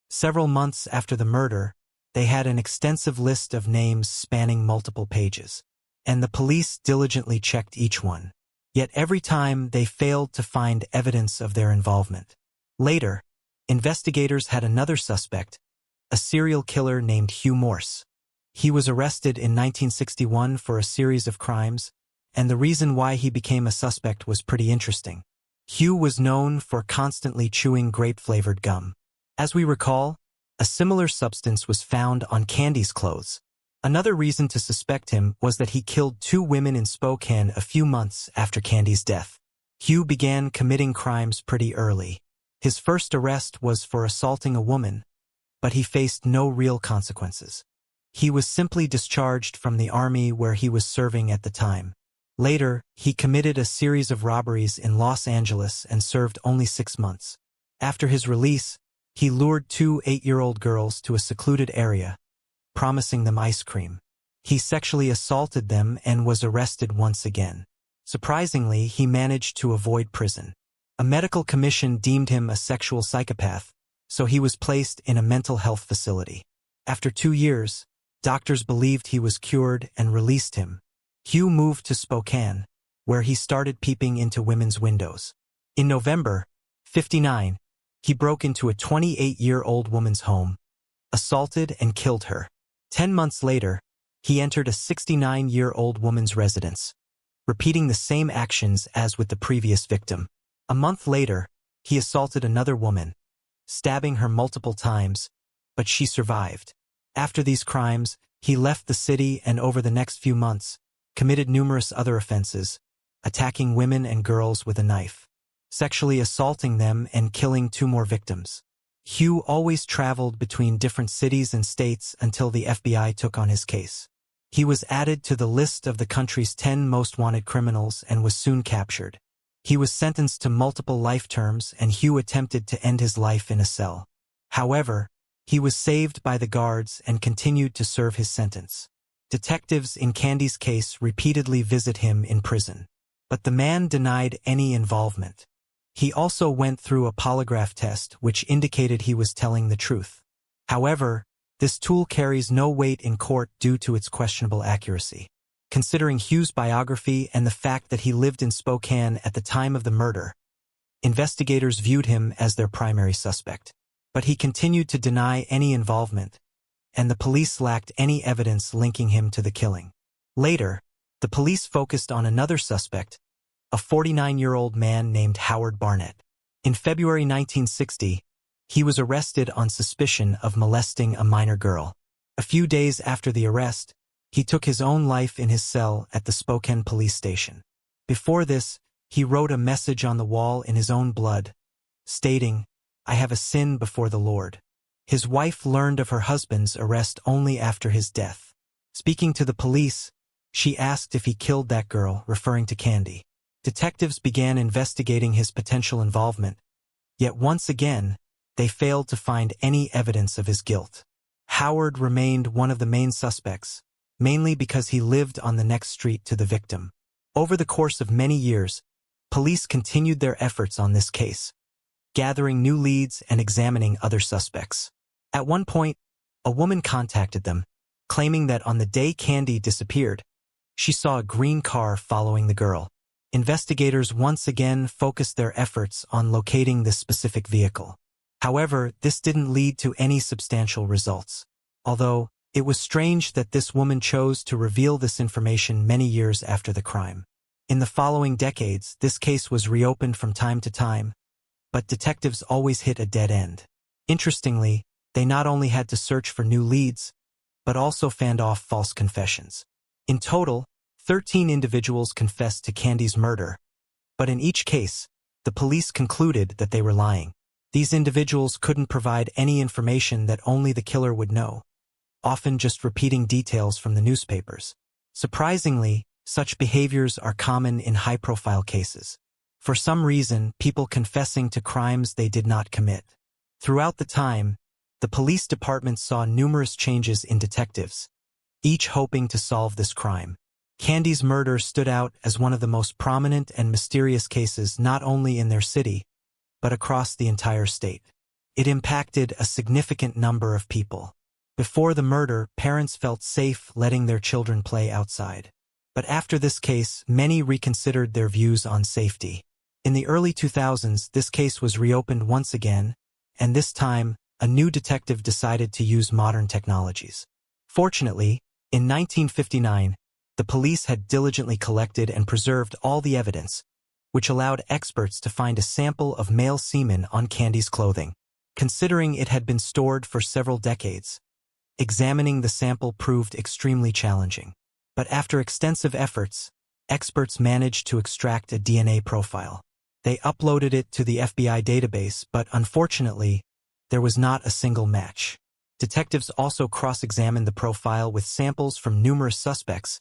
Several months after the murder, they had an extensive list of names spanning multiple pages, and the police diligently checked each one. Yet every time they failed to find evidence of their involvement. Later, investigators had another suspect, a serial killer named Hugh Morse. He was arrested in 1961 for a series of crimes, and the reason why he became a suspect was pretty interesting. Hugh was known for constantly chewing grape-flavored gum. As we recall, a similar substance was found on Candy's clothes. Another reason to suspect him was that he killed 2 women in Spokane a few months after Candy's death. Hugh began committing crimes pretty early. His first arrest was for assaulting a woman, but he faced no real consequences. He was simply discharged from the army where he was serving at the time. Later, he committed a series of robberies in Los Angeles and served only 6 months. After his release, he lured 2 8-year-old girls to a secluded area, promising them ice cream. He sexually assaulted them and was arrested once again. Surprisingly, he managed to avoid prison. A medical commission deemed him a sexual psychopath, so he was placed in a mental health facility. After 2 years, doctors believed he was cured and released him. Hugh moved to Spokane, where he started peeping into women's windows. In November 59, he broke into a 28-year-old woman's home, assaulted and killed her. 10 months later, he entered a 69-year-old woman's residence, repeating the same actions as with the previous victim. A month later, he assaulted another woman, stabbing her multiple times, but she survived. After these crimes, he left the city and over the next few months, committed numerous other offenses, attacking women and girls with a knife, sexually assaulting them and killing 2 more victims. Hugh always traveled between different cities and states until the FBI took on his case. He was added to the list of the country's 10 most wanted criminals and was soon captured. He was sentenced to multiple life terms and Hugh attempted to end his life in a cell. However, he was saved by the guards and continued to serve his sentence. Detectives in Candy's case repeatedly visit him in prison, but the man denied any involvement. He also went through a polygraph test which indicated he was telling the truth. However, this tool carries no weight in court due to its questionable accuracy. Considering Hugh's biography and the fact that he lived in Spokane at the time of the murder, investigators viewed him as their primary suspect. But he continued to deny any involvement, and the police lacked any evidence linking him to the killing. Later, the police focused on another suspect, a 49-year-old man named Howard Barnett. In February 1960, he was arrested on suspicion of molesting a minor girl. A few days after the arrest, he took his own life in his cell at the Spokane police station. Before this, he wrote a message on the wall in his own blood, stating, "I have a sin before the Lord." His wife learned of her husband's arrest only after his death. Speaking to the police, she asked if he killed that girl, referring to Candy. Detectives began investigating his potential involvement, yet once again, they failed to find any evidence of his guilt. Howard remained one of the main suspects, mainly because he lived on the next street to the victim. Over the course of many years, police continued their efforts on this case, gathering new leads and examining other suspects. At one point, a woman contacted them, claiming that on the day Candy disappeared, she saw a green car following the girl. Investigators once again focused their efforts on locating this specific vehicle. However, this didn't lead to any substantial results. Although, it was strange that this woman chose to reveal this information many years after the crime. In the following decades, this case was reopened from time to time, but detectives always hit a dead end. Interestingly, they not only had to search for new leads, but also fanned off false confessions. In total, 13 individuals confessed to Candy's murder, but in each case, the police concluded that they were lying. These individuals couldn't provide any information that only the killer would know, often just repeating details from the newspapers. Surprisingly, such behaviors are common in high-profile cases. For some reason, people confessing to crimes they did not commit. Throughout the time, the police department saw numerous changes in detectives, each hoping to solve this crime. Candy's murder stood out as one of the most prominent and mysterious cases not only in their city, but across the entire state. It impacted a significant number of people. Before the murder, parents felt safe letting their children play outside. But after this case, many reconsidered their views on safety. In the early 2000s, this case was reopened once again, and this time, a new detective decided to use modern technologies. Fortunately, in 1959, the police had diligently collected and preserved all the evidence, which allowed experts to find a sample of male semen on Candy's clothing. Considering it had been stored for several decades, examining the sample proved extremely challenging. But after extensive efforts, experts managed to extract a DNA profile. They uploaded it to the FBI database, but unfortunately, there was not a single match. Detectives also cross-examined the profile with samples from numerous suspects,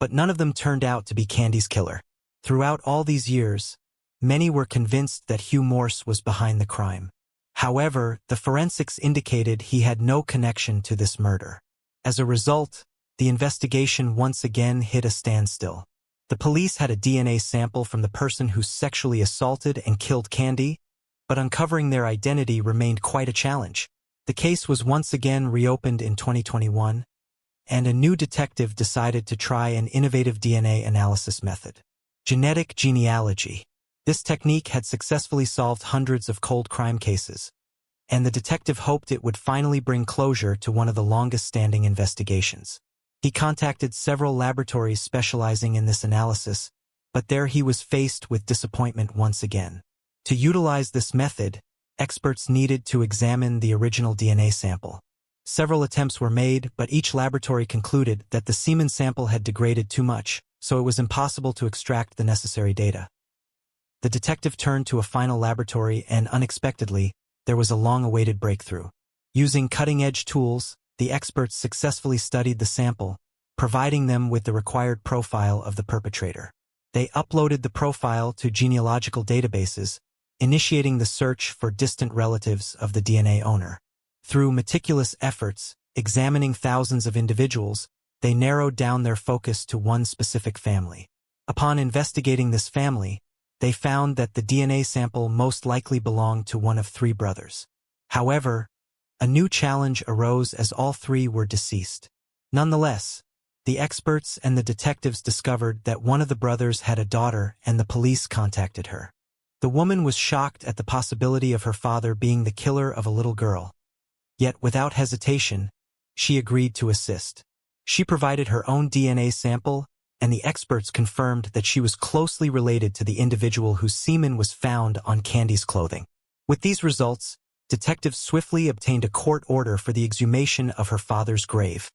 but none of them turned out to be Candy's killer. Throughout all these years, many were convinced that Hugh Morse was behind the crime. However, the forensics indicated he had no connection to this murder. As a result, the investigation once again hit a standstill. The police had a DNA sample from the person who sexually assaulted and killed Candy, but uncovering their identity remained quite a challenge. The case was once again reopened in 2021, and a new detective decided to try an innovative DNA analysis method. Genetic genealogy. This technique had successfully solved hundreds of cold crime cases, and the detective hoped it would finally bring closure to one of the longest-standing investigations. He contacted several laboratories specializing in this analysis, but there he was faced with disappointment once again. To utilize this method, experts needed to examine the original DNA sample. Several attempts were made, but each laboratory concluded that the semen sample had degraded too much, so it was impossible to extract the necessary data. The detective turned to a final laboratory and, unexpectedly, there was a long-awaited breakthrough. Using cutting-edge tools, the experts successfully studied the sample, providing them with the required profile of the perpetrator. They uploaded the profile to genealogical databases, initiating the search for distant relatives of the DNA owner. Through meticulous efforts, examining thousands of individuals, they narrowed down their focus to one specific family. Upon investigating this family, they found that the DNA sample most likely belonged to one of three brothers. However, a new challenge arose as all three were deceased. Nonetheless, the experts and the detectives discovered that one of the brothers had a daughter and the police contacted her. The woman was shocked at the possibility of her father being the killer of a little girl. Yet without hesitation, she agreed to assist. She provided her own DNA sample, and the experts confirmed that she was closely related to the individual whose semen was found on Candy's clothing. With these results, detectives swiftly obtained a court order for the exhumation of her father's grave.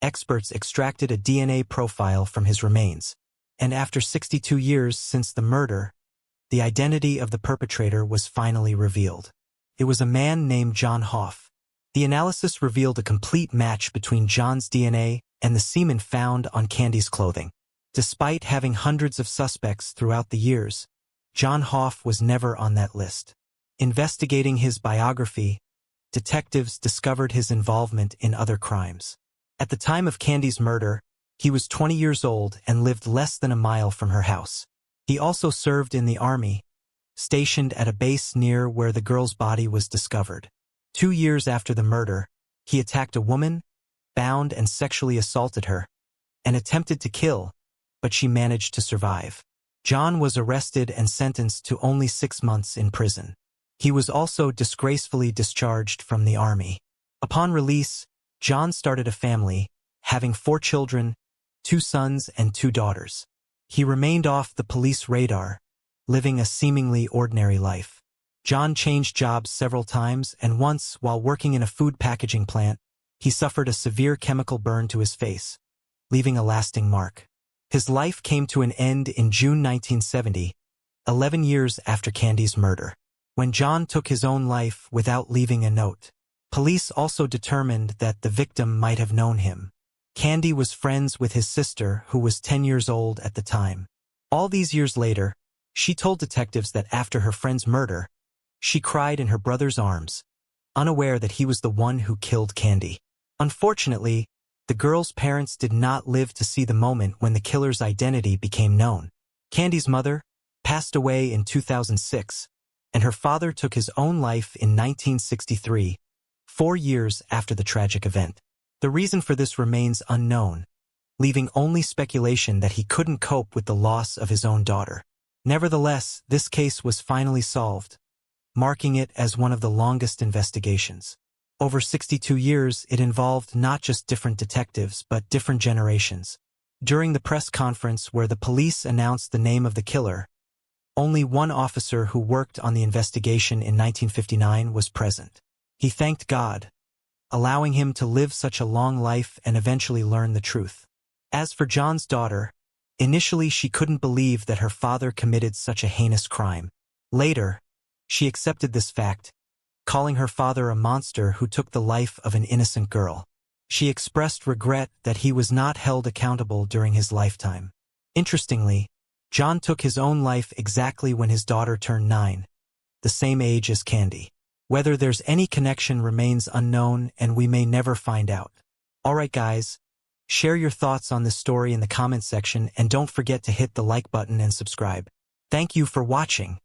Experts extracted a DNA profile from his remains, and after 62 years since the murder, the identity of the perpetrator was finally revealed. It was a man named John Hoff. The analysis revealed a complete match between John's DNA and the semen found on Candy's clothing. Despite having hundreds of suspects throughout the years, John Hoff was never on that list. Investigating his biography, detectives discovered his involvement in other crimes. At the time of Candy's murder, he was 20 years old and lived less than a mile from her house. He also served in the army, stationed at a base near where the girl's body was discovered. 2 years after the murder, he attacked a woman, bound and sexually assaulted her, and attempted to kill, but she managed to survive. John was arrested and sentenced to only 6 months in prison. He was also disgracefully discharged from the army. Upon release, John started a family, having 4 children, 2 sons and 2 daughters. He remained off the police radar, living a seemingly ordinary life. John changed jobs several times, and once, while working in a food packaging plant, he suffered a severe chemical burn to his face, leaving a lasting mark. His life came to an end in June 1970, 11 years after Candy's murder, when John took his own life without leaving a note. Police also determined that the victim might have known him. Candy was friends with his sister, who was 10 years old at the time. All these years later, she told detectives that after her friend's murder, she cried in her brother's arms, unaware that he was the one who killed Candy. Unfortunately, the girl's parents did not live to see the moment when the killer's identity became known. Candy's mother passed away in 2006, and her father took his own life in 1963, 4 years after the tragic event. The reason for this remains unknown, leaving only speculation that he couldn't cope with the loss of his own daughter. Nevertheless, this case was finally solved, marking it as one of the longest investigations. Over 62 years, it involved not just different detectives, but different generations. During the press conference where the police announced the name of the killer, only one officer who worked on the investigation in 1959 was present. He thanked God, allowing him to live such a long life and eventually learn the truth. As for John's daughter, initially she couldn't believe that her father committed such a heinous crime. Later, she accepted this fact, calling her father a monster who took the life of an innocent girl. She expressed regret that he was not held accountable during his lifetime. Interestingly, John took his own life exactly when his daughter turned 9, the same age as Candy. Whether there's any connection remains unknown, and we may never find out. Alright guys, share your thoughts on this story in the comments section, and don't forget to hit the like button and subscribe. Thank you for watching.